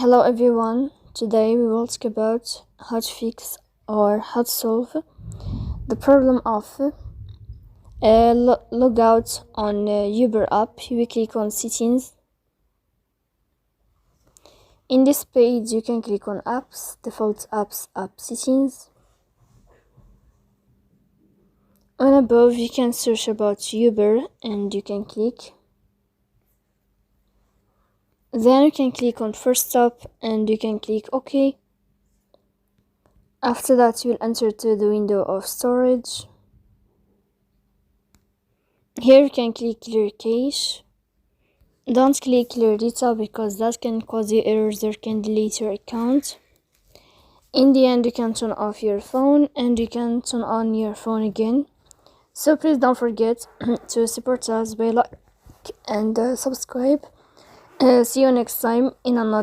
Hello everyone, today we will talk about how to fix or how to solve the problem of logout on Uber app. We click on settings. In this page you can click on apps, default apps, app settings. On above you can search about Uber and you can click. Then you can click on first stop and you can click OK. After that you will enter to the window of storage. Here you can click clear cache. Don't click clear data because that can cause you errors or can delete your account. In the end you can turn off your phone and you can turn on your phone again. So please don't forget to support us by like and subscribe. See you next time in another